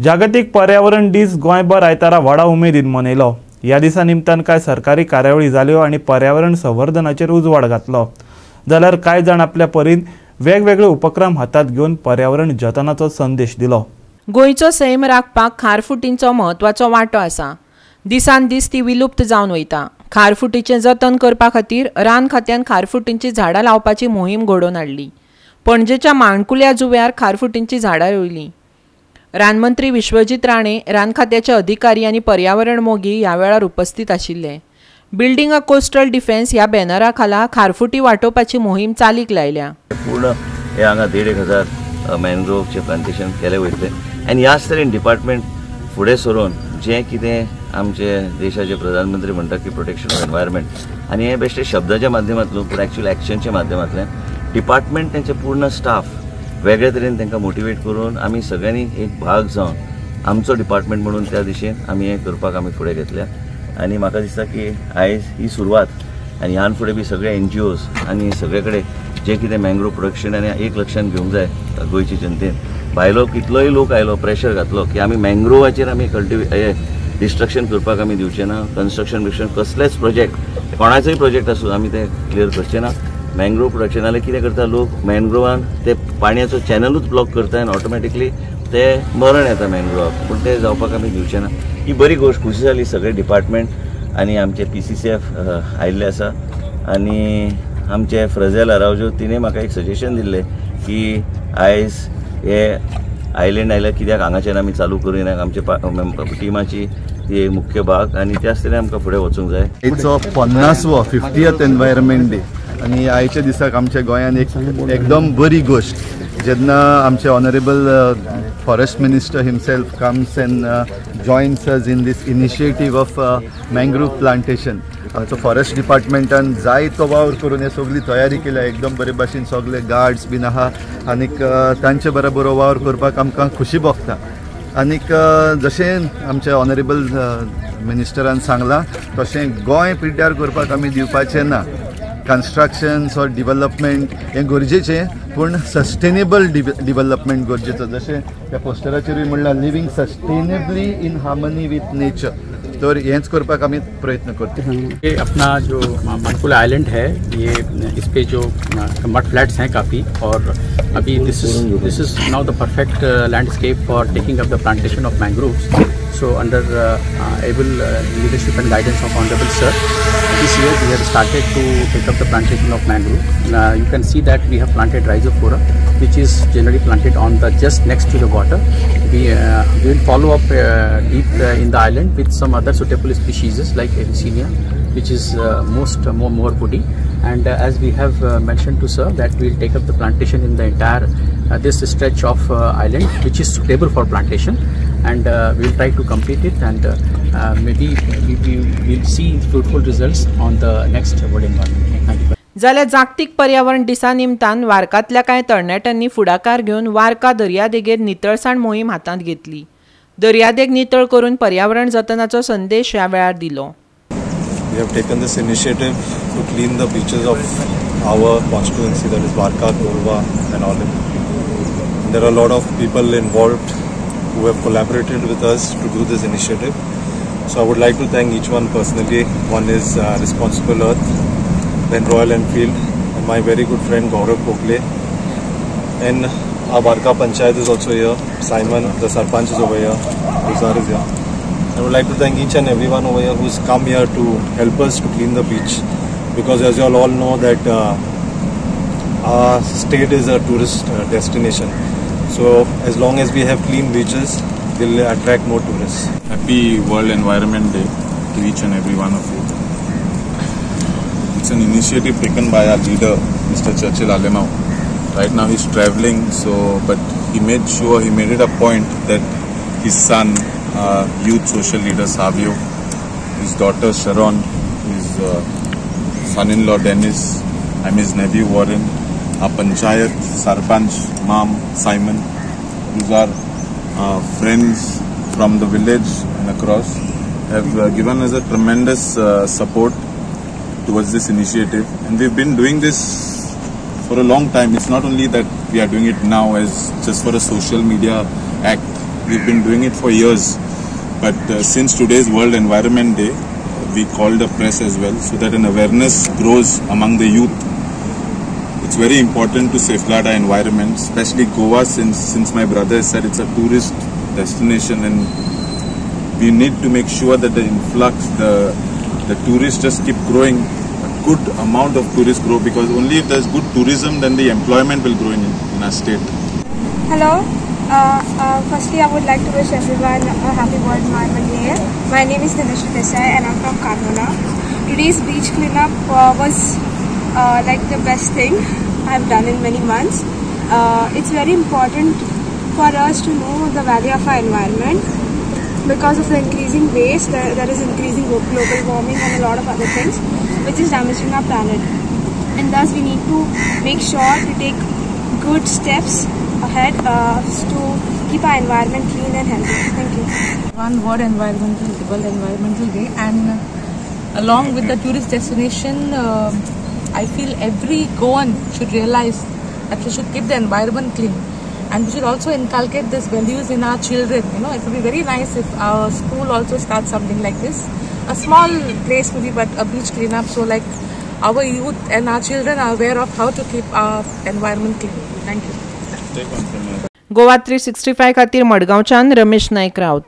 जागतिक पर्यावरण दीस गोंयभर आयतारा व्हडा उमेदीन मनयलो। ह्या दिसा निमतान कांय सरकारी कार्यावळी जाल्यो आनी पर्यावरण संवर्धनाचेर उजवाड घातलो। जाल्यार कांय जाण आपल्या परीन वेगवेगळे उपक्रम हातांत घेवन पर्यावरण जतनाचो संदेश दिलो। गोंयचो सैम राखपाक खारफुटींचो म्हत्वाचो वांटो आसा। दिसान दीस ती विलुप्त जावन वयता। खारफुटीचें जतन करपा खातीर रान खात्यान खारफुटींची झाडां लावपाची मोहीम घडोवन हाडली। पणजेच्या माणकुल्या जुंव्यार खारफुटींची झाडां रोयलीं। रानमंत्री विश्वजीत राणे, रान खात्याचे अधिकारी आनी पर्यावरण मोगी ह्या वेळार उपस्थित आशिल्ले। बिल्डिंग अ कोस्टल डिफेन्स ह्या बॅनरा खाला खारफुटी वाटोवपाची मोहीम चालीक लायल्या। पूर्ण हे हांगा 1,500 मॅनग्रोवचे प्लांटेशन केले वयतले आनी ह्याच तरेन डिपार्टमेंट फुडें सरून जें कितें आमचे देशाचे प्रधानमंत्री म्हणटात की प्रोटेक्शन ऑफ एनवायरमेंट आनी हे बेश्टे शब्दाच्या माध्यमांतल्यान पूण एक्चुअल एक्शनच्या माध्यमांतल्यान डिपार्टमेंट तेंचे पूर्ण स्टाफ वेगळे तरेन तांकां मोटिवेट करून आमी सगळ्यांनी एक भाग जावन आमचो डिपार्टमेंट म्हणून त्या दिशेन आमी हें करपाक आमी फुडें घेतल्या। आनी म्हाका दिसता की आयज ही सुरवात आनी ह्यान फुडें बी सगळे NGOs आनी सगळे कडेन जे कितें मॅंग्रोव प्रोडक्शन आनी एक लक्षान घेवंक जाय गोंयचे जनतेन। भायलो कितलोय लोक आयलो प्रेशर घातलो की आमी मॅंग्रोवाचेर आमी डिस्ट्रक्शन करपाक आमी दिवचे ना, कंस्ट्रक्शन कसलेच प्रोजेक्ट कोणाचोय प्रोजेक्ट आसूं आमी ते क्लियर करचे ना। मॅंग्रोव प्रोडक्शन जाल्यार कितें करता लोक मॅंग्रोवान ते पाणयाचो चॅनलूच ब्लॉक करता आनी ऑटोमॅटिकली ते मरण येता मॅंग्रोवाक, पूण ते जावपाक आमी दिवचे ना। ही बरी गोश्ट, खुशी जाली सगळे डिपार्टमेंट आनी आमचे PCCF आयिल्ले आसा आनी आमचे फ्रजेल आरावजो तिणें म्हाका एक सजेशन दिल्लें की आयज हे आयलँड आयल्यार कित्याक हांगाच्यान आमी चालू करिनात आमच्या टिमाची ती मुख्य भाग आनी त्याच तरेन आमकां फुडें वचूंक जाय। आयचो 50th एनवायरमेंट डे आनी आयच्या दिसाक आमच्या गोंयान एकदम बरी गोश्ट जेन्ना आमचे honourable forest minister himself comes and joins us in this initiative of mangrove plantation. आमचो फॉरेस्ट डिपार्टमेंटान जाय तो वावर करून हे सगळी तयारी केल्या, एकदम बरे भाशेन सगळे गार्ड्स बीन आहा आनीक तांचे बरोबर वावर करपाक आमकां खुशी भोगता। आनीक जशें आमचे ऑनरेबल मिनिस्टरान सांगलां तशें गोंय पिड्ड्यार करपाक आमी दिवपाचें ना। कन्स्ट्रक्शन्स ऑर डिवेलपमेंट हें गरजेचें पूण सस्टेनेबल डिवेलपमेंट गरजेचो। जशें त्या पोस्टराचेरूय म्हणलां living sustainably in harmony with nature, तो हेंच करपाक आमी प्रयत्न करते। ये अपना जो मनकुल आइलैंड है ये इस पे जो मड फ्लैट्स हैं काफ़ी और अभी this is now the perfect landscape for taking up the plantation of mangroves. So under able leadership and guidance of Honorable Sir, this year we have started to take up the plantation of mangrove. You can see that we have planted Rhizophora, which is generally planted on the just next to the water. We will follow up deep in the island with some other suitable species like Avicennia, which is more woody. And as we have mentioned to Sir that we will take up the plantation in the entire this stretch of island, which is suitable for plantation. And we will try to complete it and maybe we will see fruitful results on the next World Environment. Thank you. जाल्यार जागतिक पर्यावरण दिसा निमतान वारकांतल्या कांय तरणाट्यांनी फुडाकार घेवन वारका दर्यादेगेर नितळसाण मोहीम हातांत घेतली। दर्यादेग नितळ करून पर्यावरण जतनाचो संदेश ह्या वेळार दिलो। We have taken this initiative to clean the beaches of our constituency, that is Varka, Korwa and all. There are a lot of people involved who have collaborated with us to do this initiative. So I would like to thank each one personally. One is Responsible Earth, then Royal Enfield, and my very good friend Gaurav Kokle. And our Varka Panchayat is also here. Simon, the Sarpanch is over here. Uzar is here. I would like to thank each and everyone over here who's come here to help us to clean the beach. Because as you all know that our state is a tourist destination. So as long as we have clean beaches, we'll attract more tourists. Happy World Environment Day to each and every one of you. It's an initiative taken by our leader, Mr. Churchill Alemau. Right now he's traveling, but he made it a point that his son, youth social leader Savio, his daughter Sharon, his son-in-law Dennis, I'm his nephew Warren, our Panchayat, Sarpanch, Mom, Simon, these are friends from the village and across, have given us a tremendous support towards this initiative. And we've been doing this for a long time. It's not only that we are doing it now as just for a social media act. We've been doing it for years, but since today's World Environment Day, we called the press as well so that an awareness grows among the youth. It's very important to safeguard our environment, especially Goa, since my brother said it's a tourist destination, and we need to make sure that the influx, the tourists just keep growing. A good amount of tourists grow, because only if there's good tourism, then the employment will grow in our state. Hello. Firstly, I would like to wish everyone a happy World Environment Day. My name is Tanushree Desai and I'm from Karnala. Today's beach cleanup was like the best thing I've done in many months. It's very important for us to know the value of our environment. Because of the increasing waste, there is increasing global warming and a lot of other things which is damaging our planet. And thus we need to make sure to take good steps ahead to keep our environment clean and healthy. Thank you. One World Environmental Day, and along with the tourist destination, I feel every Goan should realize that we should keep the environment clean, and we should also inculcate these values in our children. You know, it would be very nice if our school also starts something like this. A small place maybe, but a beach cleanup, so like our youth and our children are aware of how to keep our environment clean. Thank you. Goa 365 खातीर मडगांवच्यान रमेश नायक रावत.